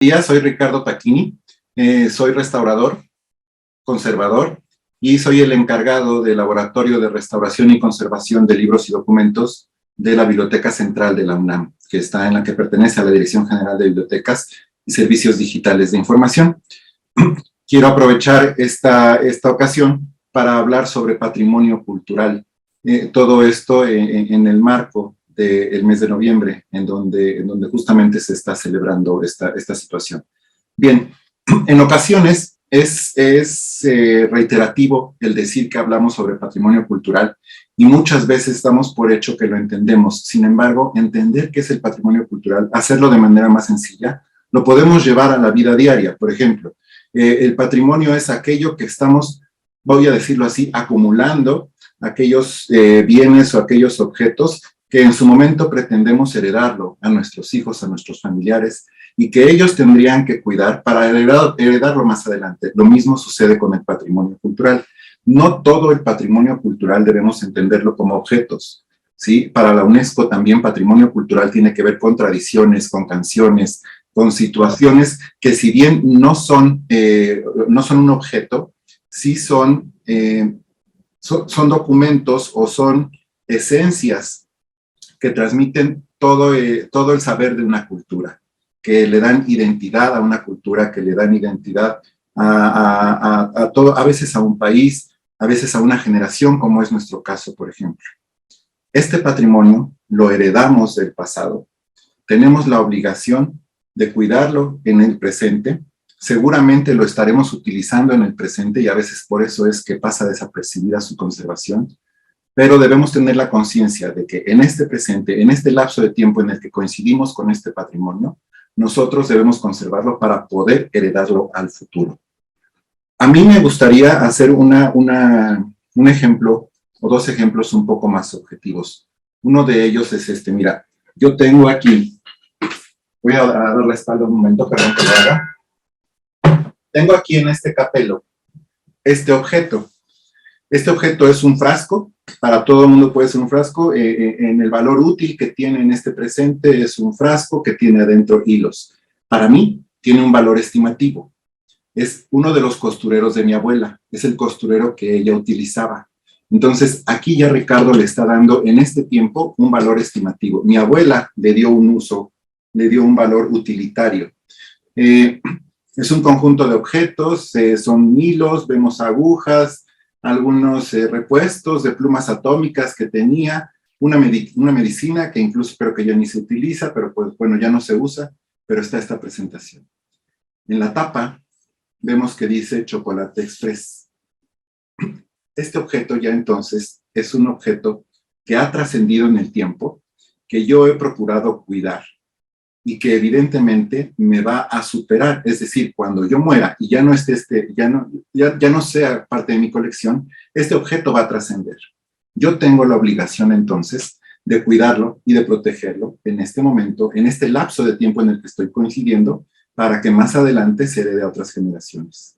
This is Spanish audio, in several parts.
Días, soy Ricardo Tacchini, soy restaurador, conservador y soy el encargado del Laboratorio de Restauración y Conservación de Libros y Documentos de la Biblioteca Central de la UNAM, en la que pertenece a la Dirección General de Bibliotecas y Servicios Digitales de Información. Quiero aprovechar esta ocasión para hablar sobre patrimonio cultural. Todo esto en el marco del mes de noviembre, en donde justamente se está celebrando esta situación. Bien, en ocasiones es reiterativo el decir que hablamos sobre patrimonio cultural y muchas veces damos por hecho que lo entendemos. Sin embargo, entender qué es el patrimonio cultural, hacerlo de manera más sencilla, lo podemos llevar a la vida diaria. Por ejemplo, el patrimonio es aquello que estamos, voy a decirlo así, acumulando, aquellos bienes o aquellos objetos que en su momento pretendemos heredarlo a nuestros hijos, a nuestros familiares, y que ellos tendrían que cuidar para heredarlo más adelante. Lo mismo sucede con el patrimonio cultural. No todo el patrimonio cultural debemos entenderlo como objetos, ¿sí? Para la UNESCO también patrimonio cultural tiene que ver con tradiciones, con canciones, con situaciones que si bien no son un objeto, sí son documentos o son esencias que transmiten todo el saber de una cultura, que le dan identidad a una cultura, que le dan identidad a todo, a veces a un país, a veces a una generación, como es nuestro caso, por ejemplo. Este patrimonio lo heredamos del pasado, tenemos la obligación de cuidarlo en el presente, seguramente lo estaremos utilizando en el presente y a veces por eso es que pasa desapercibida su conservación, pero debemos tener la conciencia de que en este presente, en este lapso de tiempo en el que coincidimos con este patrimonio, nosotros debemos conservarlo para poder heredarlo al futuro. A mí me gustaría hacer un ejemplo o dos ejemplos un poco más objetivos. Uno de ellos es este, mira, yo tengo aquí, voy a dar la espalda un momento, perdón que lo haga. Tengo aquí en este capelo este objeto. Este objeto es un frasco, para todo el mundo puede ser un frasco, en el valor útil que tiene en este presente es un frasco que tiene adentro hilos. Para mí, tiene un valor estimativo. Es uno de los costureros de mi abuela, es el costurero que ella utilizaba. Entonces, aquí ya Ricardo le está dando en este tiempo un valor estimativo. Mi abuela le dio un uso, le dio un valor utilitario. Es un conjunto de objetos, son hilos, vemos agujas, algunos repuestos de plumas atómicas que tenía, una medicina que incluso creo que ya ni se utiliza, pero pues bueno, ya no se usa, pero está esta presentación. En la tapa vemos que dice Chocolate Express. Este objeto ya entonces es un objeto que ha trascendido en el tiempo, que yo he procurado cuidar y que evidentemente me va a superar. Es decir, cuando yo muera y ya no esté ya no sea parte de mi colección, este objeto va a trascender. Yo tengo la obligación entonces de cuidarlo y de protegerlo en este momento, en este lapso de tiempo en el que estoy coincidiendo, para que más adelante se herede a otras generaciones.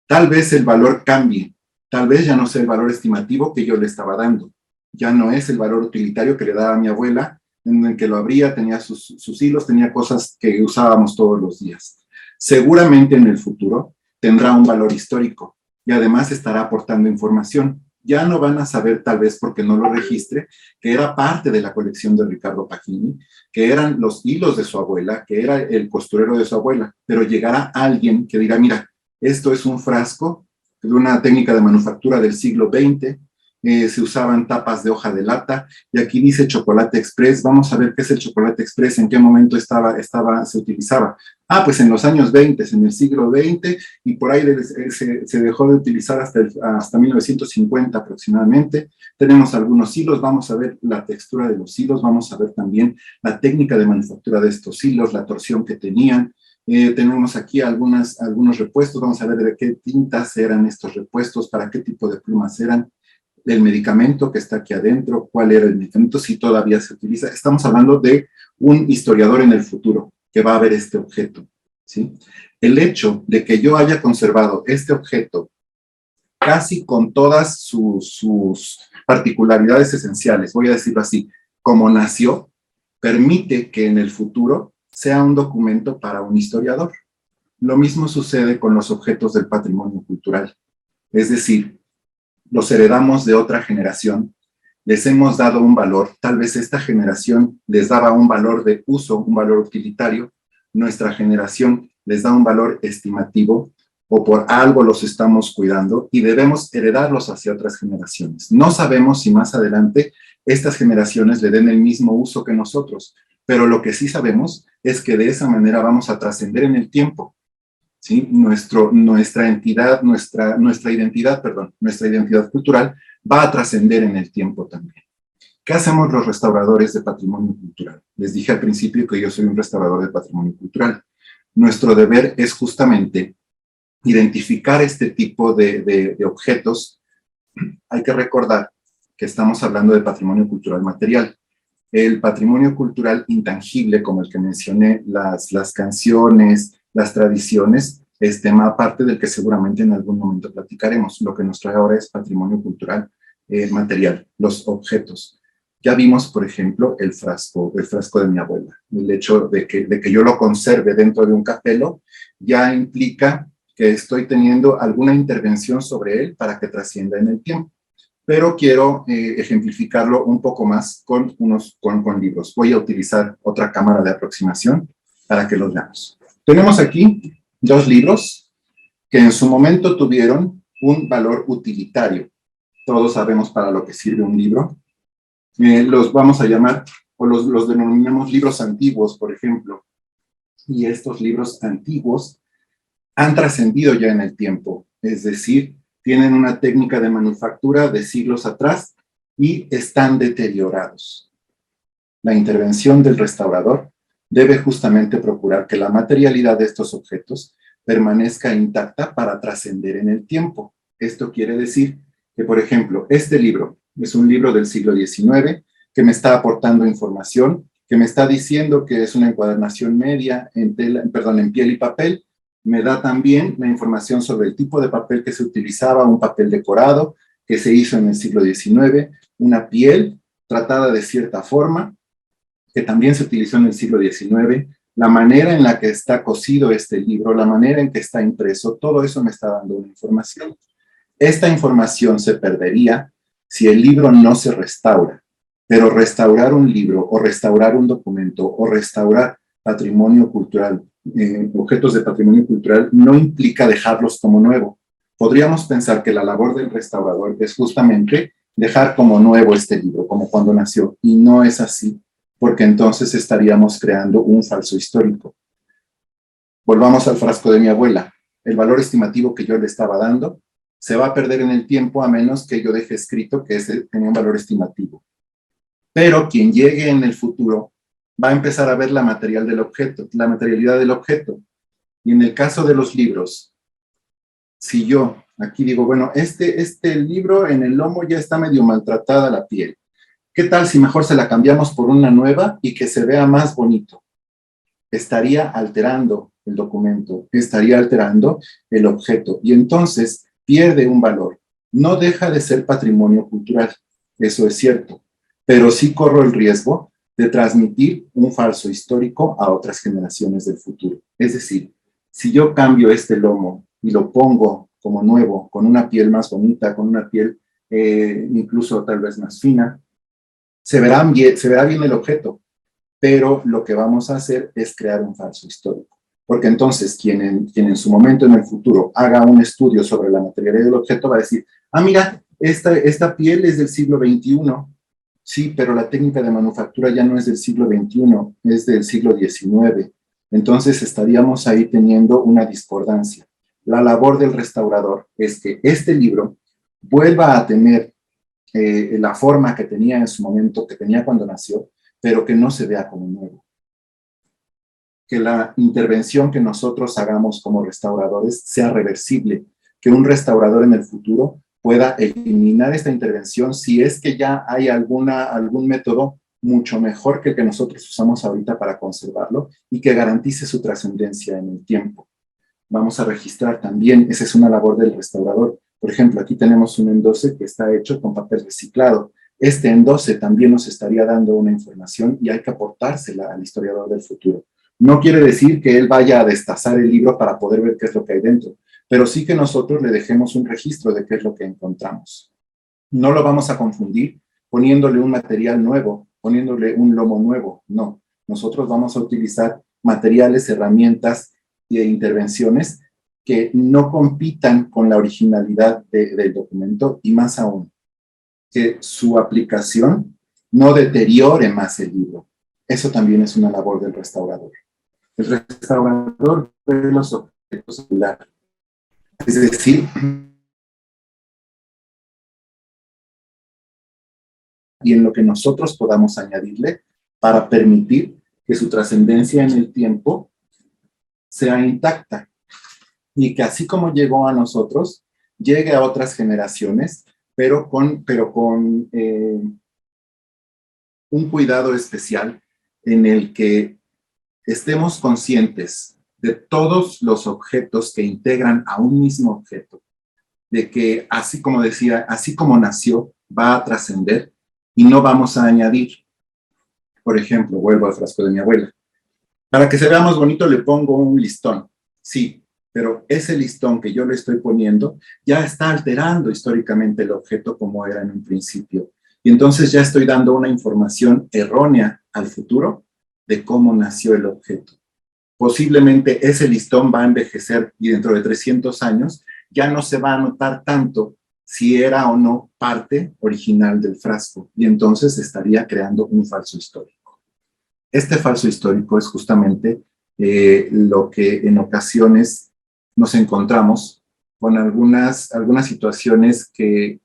Tal vez el valor cambie, tal vez ya no sea el valor estimativo que yo le estaba dando, ya no es el valor utilitario que le daba a mi abuela, en el que lo abría, tenía sus hilos, tenía cosas que usábamos todos los días. Seguramente en el futuro tendrá un valor histórico y además estará aportando información. Ya no van a saber, tal vez porque no lo registre, que era parte de la colección de Ricardo Tacchini, que eran los hilos de su abuela, que era el costurero de su abuela, pero llegará alguien que dirá, mira, esto es un frasco de una técnica de manufactura del siglo XX, se usaban tapas de hoja de lata, y aquí dice Chocolate Express. Vamos a ver qué es el Chocolate Express, en qué momento se utilizaba. Ah, pues en los años 20, en el siglo XX, y por ahí se dejó de utilizar hasta 1950 aproximadamente. Tenemos algunos hilos, vamos a ver la textura de los hilos, vamos a ver también la técnica de manufactura de estos hilos, la torsión que tenían. Tenemos aquí algunos repuestos, vamos a ver de qué tintas eran estos repuestos, para qué tipo de plumas eran, el medicamento que está aquí adentro, cuál era el medicamento, si todavía se utiliza. Estamos hablando de un historiador en el futuro que va a ver este objeto, ¿sí? El hecho de que yo haya conservado este objeto casi con todas sus particularidades esenciales, voy a decirlo así, como nació, permite que en el futuro sea un documento para un historiador. Lo mismo sucede con los objetos del patrimonio cultural. Es decir, los heredamos de otra generación, les hemos dado un valor, tal vez esta generación les daba un valor de uso, un valor utilitario, nuestra generación les da un valor estimativo, o por algo los estamos cuidando y debemos heredarlos hacia otras generaciones. No sabemos si más adelante estas generaciones le den el mismo uso que nosotros, pero lo que sí sabemos es que de esa manera vamos a trascender en el tiempo, ¿sí? Nuestra identidad cultural va a trascender en el tiempo también. ¿Qué hacemos los restauradores de patrimonio cultural? Les dije al principio que yo soy un restaurador de patrimonio cultural. Nuestro deber es justamente identificar este tipo de objetos. Hay que recordar que estamos hablando de patrimonio cultural material. El patrimonio cultural intangible, como el que mencioné, las canciones, las tradiciones, es tema aparte del que seguramente en algún momento platicaremos. Lo que nos trae ahora es patrimonio cultural material, los objetos. Ya vimos, por ejemplo, el frasco de mi abuela. El hecho de que yo lo conserve dentro de un capelo ya implica que estoy teniendo alguna intervención sobre él para que trascienda en el tiempo. Pero quiero ejemplificarlo un poco más con libros. Voy a utilizar otra cámara de aproximación para que los veamos. Tenemos aquí dos libros que en su momento tuvieron un valor utilitario. Todos sabemos para lo que sirve un libro. Los vamos a llamar, o los denominamos libros antiguos, por ejemplo. Y estos libros antiguos han trascendido ya en el tiempo, es decir, tienen una técnica de manufactura de siglos atrás y están deteriorados. La intervención del restaurador debe justamente procurar que la materialidad de estos objetos permanezca intacta para trascender en el tiempo. Esto quiere decir que, por ejemplo, este libro es un libro del siglo XIX que me está aportando información, que me está diciendo que es una encuadernación media en piel y papel. Me da también la información sobre el tipo de papel que se utilizaba, un papel decorado que se hizo en el siglo XIX, una piel tratada de cierta forma, que también se utilizó en el siglo XIX, la manera en la que está cosido este libro, la manera en que está impreso, todo eso me está dando una información. Esta información se perdería si el libro no se restaura, pero restaurar un libro o restaurar un documento o restaurar patrimonio cultural, objetos de patrimonio cultural, no implica dejarlos como nuevo. Podríamos pensar que la labor del restaurador es justamente dejar como nuevo este libro, como cuando nació, y no es así, porque entonces estaríamos creando un falso histórico. Volvamos al frasco de mi abuela. El valor estimativo que yo le estaba dando se va a perder en el tiempo a menos que yo deje escrito que ese tenía un valor estimativo. Pero quien llegue en el futuro va a empezar a ver la materialidad del objeto. Y en el caso de los libros, si yo aquí digo, bueno, este libro en el lomo ya está medio maltratada la piel. ¿Qué tal si mejor se la cambiamos por una nueva y que se vea más bonito? Estaría alterando el documento, estaría alterando el objeto y entonces pierde un valor. No deja de ser patrimonio cultural, eso es cierto, pero sí corro el riesgo de transmitir un falso histórico a otras generaciones del futuro. Es decir, si yo cambio este lomo y lo pongo como nuevo, con una piel más bonita, con una piel incluso tal vez más fina, se verá bien el objeto, pero lo que vamos a hacer es crear un falso histórico. Porque entonces quien en su momento en el futuro haga un estudio sobre la materialidad del objeto va a decir, ah, mira, esta piel es del siglo XXI. Sí, pero la técnica de manufactura ya no es del siglo XXI, es del siglo XIX. Entonces estaríamos ahí teniendo una discordancia. La labor del restaurador es que este libro vuelva a tener la forma que tenía en su momento, que tenía cuando nació, pero que no se vea como nuevo. Que la intervención que nosotros hagamos como restauradores sea reversible, que un restaurador en el futuro pueda eliminar esta intervención si es que ya hay algún método mucho mejor que el que nosotros usamos ahorita para conservarlo y que garantice su trascendencia en el tiempo. Vamos a registrar también, esa es una labor del restaurador. Por ejemplo, aquí tenemos un endoce que está hecho con papel reciclado. Este endoce también nos estaría dando una información y hay que aportársela al historiador del futuro. No quiere decir que él vaya a destazar el libro para poder ver qué es lo que hay dentro, pero sí que nosotros le dejemos un registro de qué es lo que encontramos. No lo vamos a confundir poniéndole un material nuevo, poniéndole un lomo nuevo, no. Nosotros vamos a utilizar materiales, herramientas e intervenciones que no compitan con la originalidad del documento y más aún, que su aplicación no deteriore más el libro. Eso también es una labor del restaurador. El restaurador ve los objetos oculares, es decir, y en lo que nosotros podamos añadirle para permitir que su trascendencia en el tiempo sea intacta y que así como llegó a nosotros, llegue a otras generaciones, pero con un cuidado especial en el que estemos conscientes de todos los objetos que integran a un mismo objeto, de que así como decía, así como nació, va a trascender y no vamos a añadir. Por ejemplo, vuelvo al frasco de mi abuela. Para que se vea más bonito le pongo un listón. Sí, pero ese listón que yo le estoy poniendo ya está alterando históricamente el objeto como era en un principio. Y entonces ya estoy dando una información errónea al futuro de cómo nació el objeto. Posiblemente ese listón va a envejecer y dentro de 300 años ya no se va a notar tanto si era o no parte original del frasco. Y entonces estaría creando un falso histórico. Este falso histórico es justamente lo que en ocasiones nos encontramos con algunas situaciones que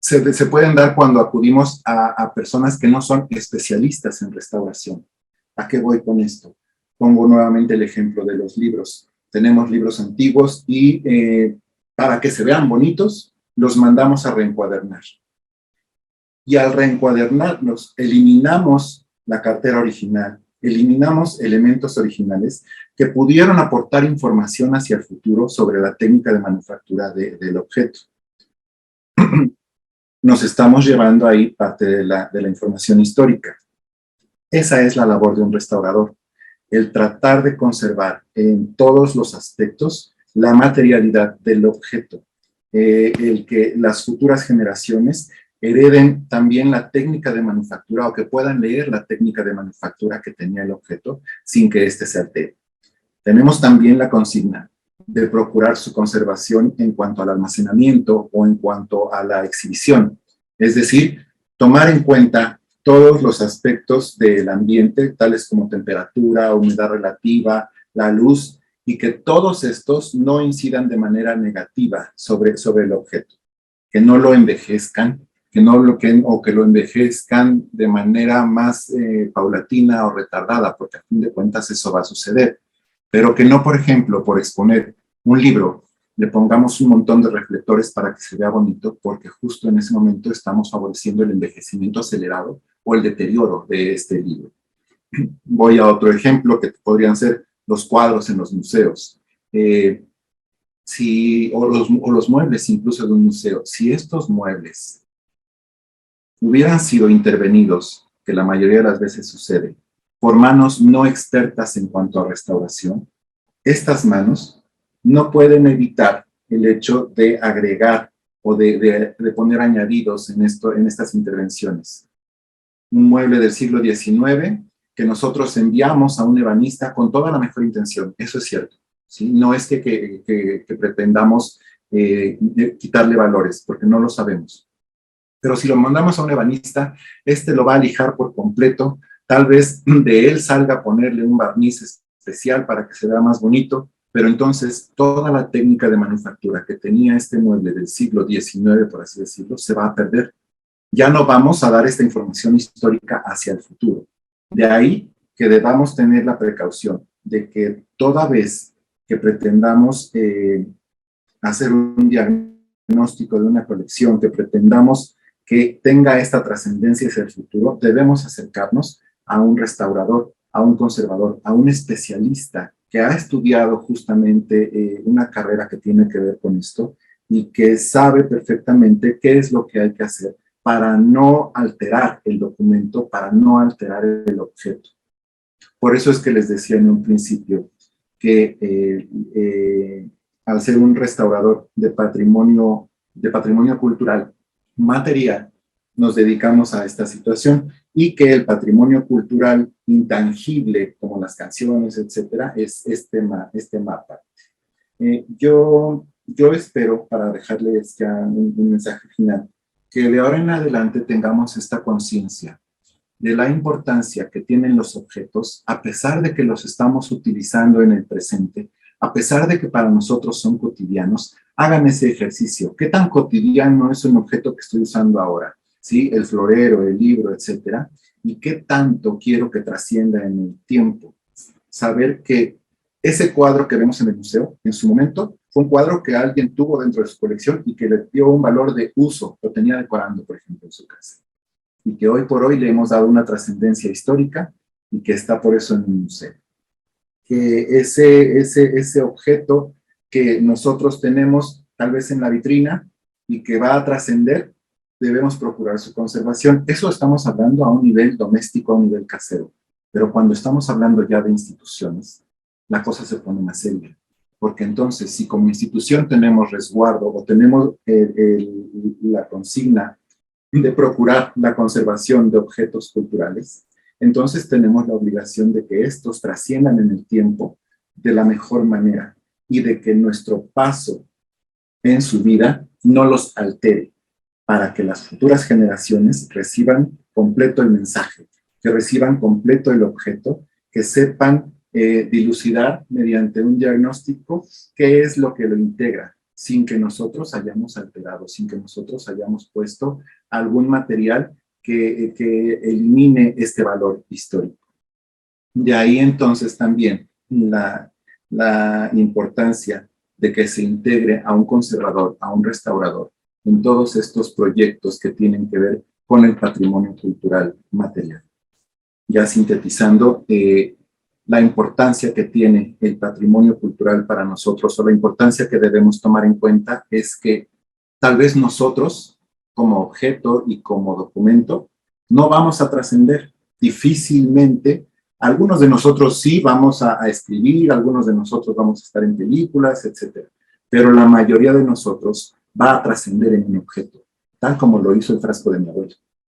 se pueden dar cuando acudimos a personas que no son especialistas en restauración. ¿A qué voy con esto? Pongo nuevamente el ejemplo de los libros. Tenemos libros antiguos y para que se vean bonitos, los mandamos a reencuadernar. Y al reencuadernarlos, eliminamos la cartera original, eliminamos elementos originales que pudieron aportar información hacia el futuro sobre la técnica de manufactura del objeto. Nos estamos llevando ahí parte de la información histórica. Esa es la labor de un restaurador, el tratar de conservar en todos los aspectos la materialidad del objeto, el que las futuras generaciones hereden también la técnica de manufactura o que puedan leer la técnica de manufactura que tenía el objeto sin que éste se altere. Tenemos también la consigna de procurar su conservación en cuanto al almacenamiento o en cuanto a la exhibición. Es decir, tomar en cuenta todos los aspectos del ambiente, tales como temperatura, humedad relativa, la luz, y que todos estos no incidan de manera negativa sobre el objeto, que no lo envejezcan, o que lo envejezcan de manera más paulatina o retardada, porque a fin de cuentas eso va a suceder. Pero que no, por ejemplo, por exponer un libro, le pongamos un montón de reflectores para que se vea bonito, porque justo en ese momento estamos favoreciendo el envejecimiento acelerado o el deterioro de este libro. Voy a otro ejemplo que podrían ser los cuadros en los museos. O los muebles incluso de un museo. Si estos muebles hubieran sido intervenidos, que la mayoría de las veces sucede, por manos no expertas en cuanto a restauración, estas manos no pueden evitar el hecho de agregar o de poner añadidos en estas intervenciones. Un mueble del siglo XIX que nosotros enviamos a un ebanista con toda la mejor intención, eso es cierto, ¿sí? No es que pretendamos quitarle valores, porque no lo sabemos. Pero si lo mandamos a un ebanista, este lo va a lijar por completo, tal vez de él salga a ponerle un barniz especial para que se vea más bonito, pero entonces toda la técnica de manufactura que tenía este mueble del siglo XIX, por así decirlo, se va a perder. Ya no vamos a dar esta información histórica hacia el futuro. De ahí que debamos tener la precaución de que toda vez que pretendamos hacer un diagnóstico de una colección, que pretendamos que tenga esta trascendencia hacia el futuro, debemos acercarnos a un restaurador, a un conservador, a un especialista que ha estudiado justamente una carrera que tiene que ver con esto y que sabe perfectamente qué es lo que hay que hacer para no alterar el documento, para no alterar el objeto. Por eso es que les decía en un principio que al ser un restaurador de patrimonio cultural material, nos dedicamos a esta situación y que el patrimonio cultural intangible, como las canciones, etcétera, es este mapa. Yo espero, para dejarles ya un mensaje final, que de ahora en adelante tengamos esta conciencia de la importancia que tienen los objetos, a pesar de que los estamos utilizando en el presente, a pesar de que para nosotros son cotidianos. Hagan ese ejercicio. ¿Qué tan cotidiano es un objeto que estoy usando ahora? ¿Sí? El florero, el libro, etcétera. ¿Y qué tanto quiero que trascienda en el tiempo? Saber que ese cuadro que vemos en el museo, en su momento, fue un cuadro que alguien tuvo dentro de su colección y que le dio un valor de uso, lo tenía decorando, por ejemplo, en su casa. Y que hoy por hoy le hemos dado una trascendencia histórica y que está por eso en el museo. Que ese objeto que nosotros tenemos tal vez en la vitrina y que va a trascender, debemos procurar su conservación. Eso estamos hablando a un nivel doméstico, a un nivel casero. Pero cuando estamos hablando ya de instituciones, la cosa se pone más seria. Porque entonces, si como institución tenemos resguardo o tenemos la consigna de procurar la conservación de objetos culturales, entonces tenemos la obligación de que estos trasciendan en el tiempo de la mejor manera y de que nuestro paso en su vida no los altere, para que las futuras generaciones reciban completo el mensaje, que reciban completo el objeto, que sepan dilucidar mediante un diagnóstico qué es lo que lo integra, sin que nosotros hayamos alterado, sin que nosotros hayamos puesto algún material que elimine este valor histórico. De ahí entonces también la importancia de que se integre a un conservador, a un restaurador, en todos estos proyectos que tienen que ver con el patrimonio cultural material. Ya sintetizando, la importancia que tiene el patrimonio cultural para nosotros, o la importancia que debemos tomar en cuenta, es que tal vez nosotros, como objeto y como documento, no vamos a trascender. Difícilmente, algunos de nosotros sí vamos a escribir, algunos de nosotros vamos a estar en películas, etcétera. Pero la mayoría de nosotros va a trascender en un objeto, tal como lo hizo el frasco de mi abuela.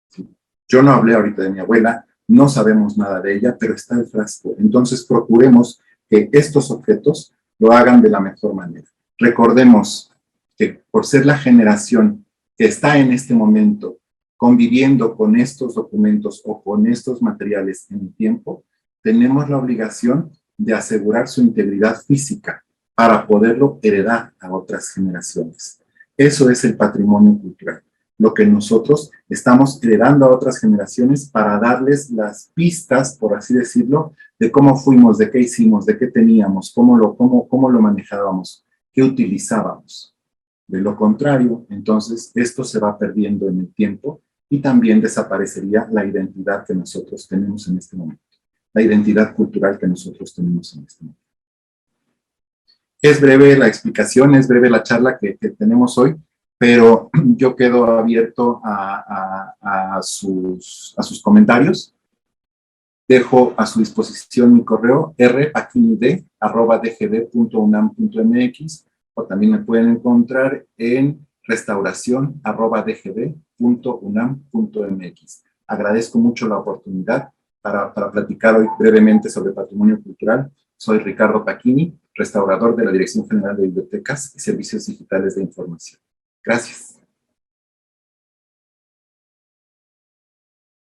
¿Sí? Yo no hablé ahorita de mi abuela, no sabemos nada de ella, pero está el frasco. Entonces procuremos que estos objetos lo hagan de la mejor manera. Recordemos que por ser la generación que está en este momento conviviendo con estos documentos o con estos materiales en el tiempo, tenemos la obligación de asegurar su integridad física para poderlo heredar a otras generaciones. Eso es el patrimonio cultural, lo que nosotros estamos heredando a otras generaciones para darles las pistas, por así decirlo, de cómo fuimos, de qué hicimos, de qué teníamos, cómo lo manejábamos, qué utilizábamos. De lo contrario, entonces, esto se va perdiendo en el tiempo y también desaparecería la identidad que nosotros tenemos en este momento, la identidad cultural que nosotros tenemos en este momento. Es breve la explicación, es breve la charla que tenemos hoy, pero yo quedo abierto a sus comentarios. Dejo a su disposición mi correo rpaquinid@dgd.unam.mx, o también me pueden encontrar en restauración@dgd.unam.mx. Agradezco mucho la oportunidad para platicar hoy brevemente sobre patrimonio cultural. Soy Ricardo Pacchini, restaurador de la Dirección General de Bibliotecas y Servicios Digitales de Información. Gracias.